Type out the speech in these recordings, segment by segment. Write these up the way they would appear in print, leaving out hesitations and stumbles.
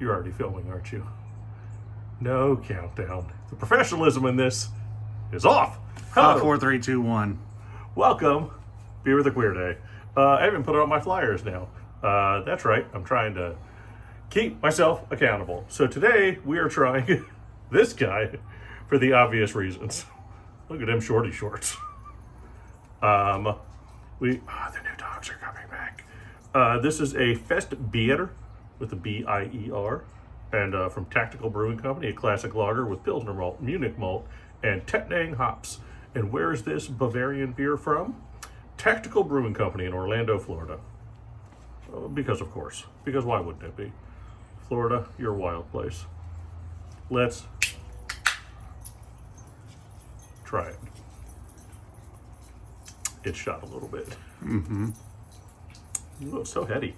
You're already filming, aren't you? No countdown. The professionalism in this is off. Hello. 4, 3, 2, 1. Welcome. Beer with a Queer Day. I haven't put it on my flyers now. That's right. I'm trying to keep myself accountable. So today we are trying this guy for the obvious reasons. Look at them shorty shorts. The new dogs are coming back. This is a Fest Bier with a B-I-E-R, and from Tactical Brewing Company, a classic lager with Pilsner malt, Munich malt, and Tettnang hops. And where is this Bavarian beer from? Tactical Brewing Company in Orlando, Florida. Because of course. Because why wouldn't it be? Florida, you're a wild place. Let's try it. It's shot a little bit. Mm-hmm. Oh, it's so heady.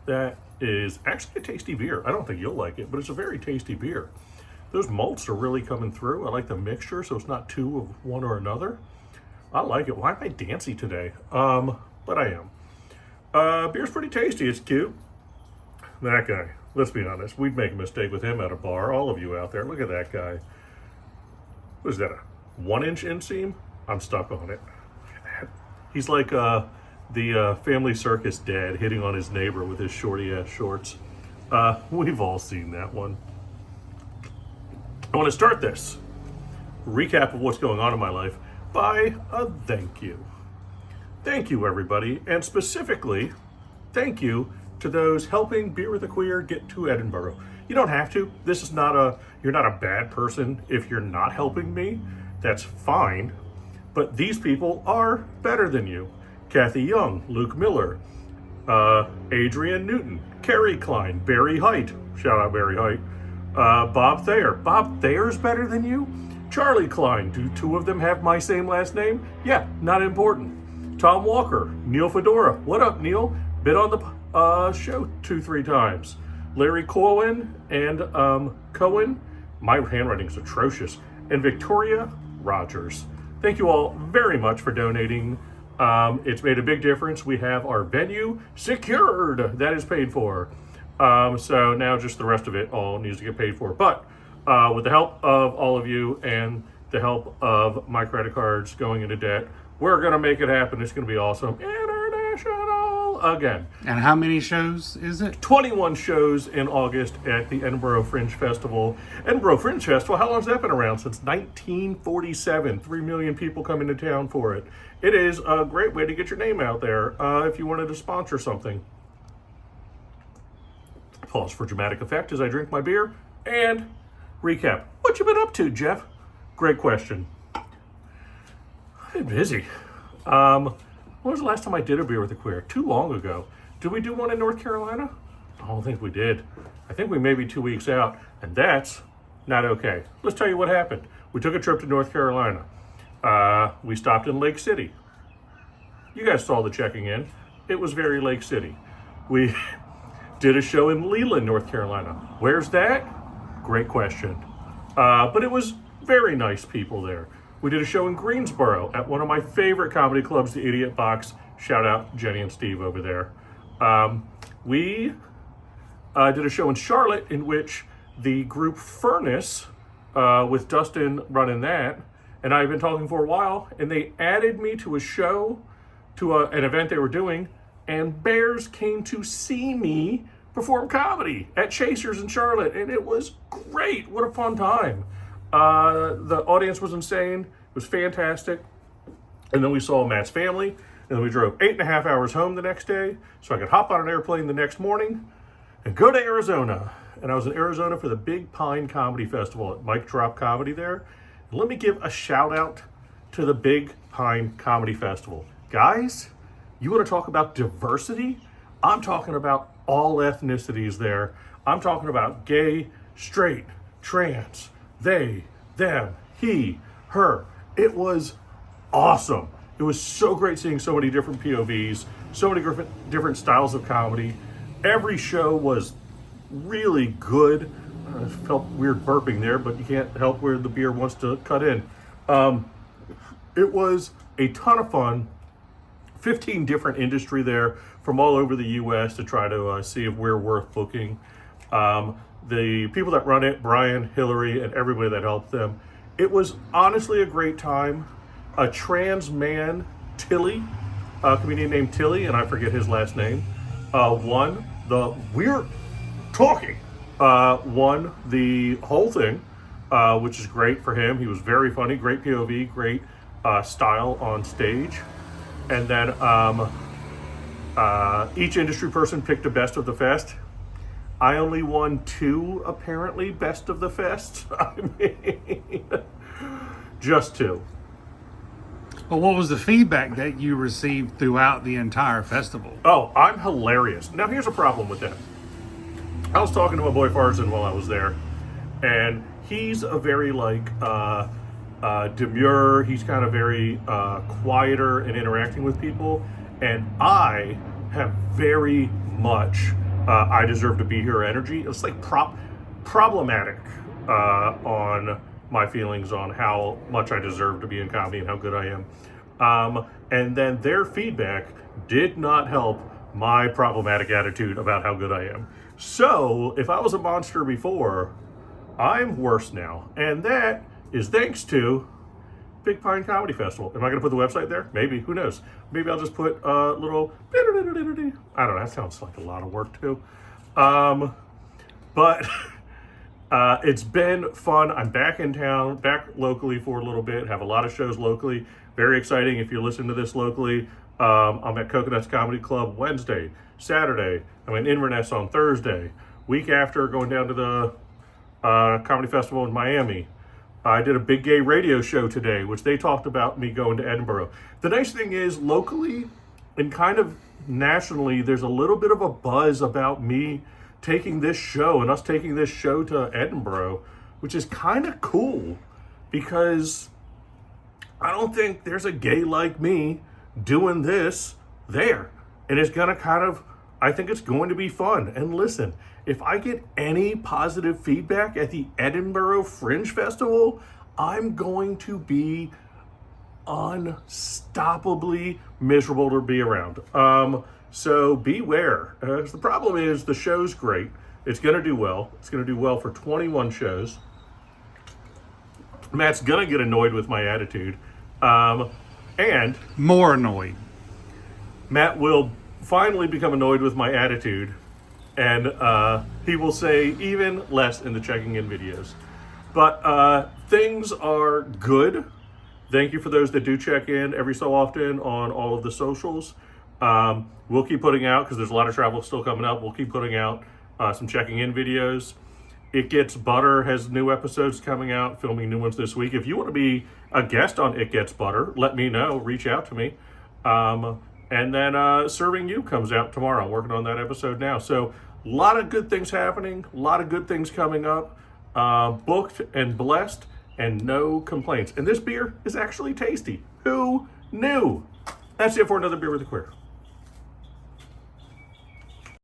That is actually a tasty beer. I don't think you'll like it, but it's a very tasty beer. Those malts are really coming through. I like the mixture, so it's not two of one or another. I like it. Why am I dancy today? But I am. Beer's pretty tasty. It's cute. That guy, let's be honest, we'd make a mistake with him at a bar. All of you out there, look at that guy. What is that, a 1-inch inseam? I'm stuck on it. Look at that. He's like the Family Circus dad hitting on his neighbor with his shorty-ass shorts. We've all seen that one. I want to start this recap of what's going on in my life by a thank you. Thank you, everybody, and specifically, thank you to those helping Beer with a Queer get to Edinburgh. You don't have to. This is not you're not a bad person if you're not helping me. That's fine. But these people are better than you. Kathy Young, Luke Miller, Adrian Newton, Carrie Klein, Barry Height, shout out Barry Height, Bob Thayer. Bob Thayer's better than you? Charlie Klein, do two of them have my same last name? Yeah, not important. Tom Walker, Neil Fedora, what up Neil? Been on the show 2-3 times. Larry Cohen and Cohen, my handwriting's atrocious, and Victoria Rogers. Thank you all very much for donating. It's made a big difference. We have our venue secured. That is paid for. So now just the rest of it all needs to get paid for. But with the help of all of you and the help of my credit cards going into debt, we're going to make it happen. It's going to be awesome. International again. And how many shows is it? 21 shows in August at the Edinburgh Fringe Festival. Edinburgh Fringe Festival, how long has that been around? Since 1947. 3 million people come into town for it. It is a great way to get your name out there if you wanted to sponsor something. Pause for dramatic effect as I drink my beer and recap. What you been up to, Jeff? Great question. I've been busy. When was the last time I did a Beer with a Queer? Too long ago. Did we do one in North Carolina? I don't think we did. I think we may be 2 weeks out, and that's not okay. Let's tell you what happened. We took a trip to North Carolina. We stopped in Lake City. You guys saw the checking in. It was very Lake City. We did a show in Leland, North Carolina. Where's that? Great question. But it was very nice people there. We did a show in Greensboro at one of my favorite comedy clubs, the Idiot Box. Shout out Jenny and Steve over there. We did a show in Charlotte in which the group Furnace, with Dustin running that, and I've been talking for a while, and they added me to a show, to an event they were doing, and Bears came to see me perform comedy at Chasers in Charlotte, and it was great. What a fun time. The audience was insane. It was fantastic. And then we saw Matt's family, and then we drove 8.5 hours home the next day, so I could hop on an airplane the next morning and go to Arizona. And I was in Arizona for the Big Pine Comedy Festival at Mike Drop Comedy there. And let me give a shout out to the Big Pine Comedy Festival. Guys, you want to talk about diversity? I'm talking about all ethnicities there. I'm talking about gay, straight, trans, they, them, he, her. It was awesome. It was so great seeing so many different POVs, so many different styles of comedy. Every show was really good. I felt weird burping there, but you can't help where the beer wants to cut in. It was a ton of fun. 15 different industry there from all over the U.S. to try to see if we're worth booking. The people that run it, Brian, Hillary, and everybody that helped them, it was honestly a great time. A trans man, Tilly, a comedian named Tilly, and I forget his last name, won the whole thing, which is great for him. He was very funny, great POV, great style on stage. And then each industry person picked a best of the fest. I only won 2, apparently, best of the fest. I mean, just 2. Well, what was the feedback that you received throughout the entire festival? Oh, I'm hilarious. Now, here's a problem with that. I was talking to my boy Farzan while I was there, and he's a very, demure. He's kind of very quieter in interacting with people, and I have very much I deserve to be here energy. It's like problematic on my feelings on how much I deserve to be in comedy and how good I am. And then their feedback did not help my problematic attitude about how good I am. So if I was a monster before, I'm worse now. And that is thanks to Big Pine Comedy Festival. Am I going to put the website there? Maybe. Who knows? Maybe I'll just put a little... I don't know. That sounds like a lot of work too. But it's been fun. I'm back in town, back locally for a little bit. Have a lot of shows locally. Very exciting if you're listening to this locally. I'm at Coconuts Comedy Club Wednesday, Saturday. I'm in Inverness on Thursday. Week after, going down to the Comedy Festival in Miami. I did a big gay radio show today, which they talked about me going to Edinburgh. The nice thing is, locally and kind of nationally, there's a little bit of a buzz about me taking this show and us taking this show to Edinburgh, which is kind of cool because I don't think there's a gay like me doing this there. And it's going to I think it's going to be fun. And listen, if I get any positive feedback at the Edinburgh Fringe Festival, I'm going to be unstoppably miserable to be around. So beware. The problem is the show's great. It's going to do well. It's going to do well for 21 shows. Matt's going to get annoyed with my attitude. And more annoyed. Matt will finally become annoyed with my attitude, and he will say even less in the checking in videos. But things are good. Thank you for those that do check in every so often on all of the socials. We'll keep putting out, because there's a lot of travel still coming up, we'll keep putting out some checking in videos. It Gets Butter has new episodes coming out, filming new ones this week. If you want to be a guest on It Gets Butter, let me know. Reach out to me. And then Serving You comes out tomorrow. I'm working on that episode now. So a lot of good things happening. A lot of good things coming up. Booked and blessed and no complaints. And this beer is actually tasty. Who knew? That's it for another Beer with a Queer.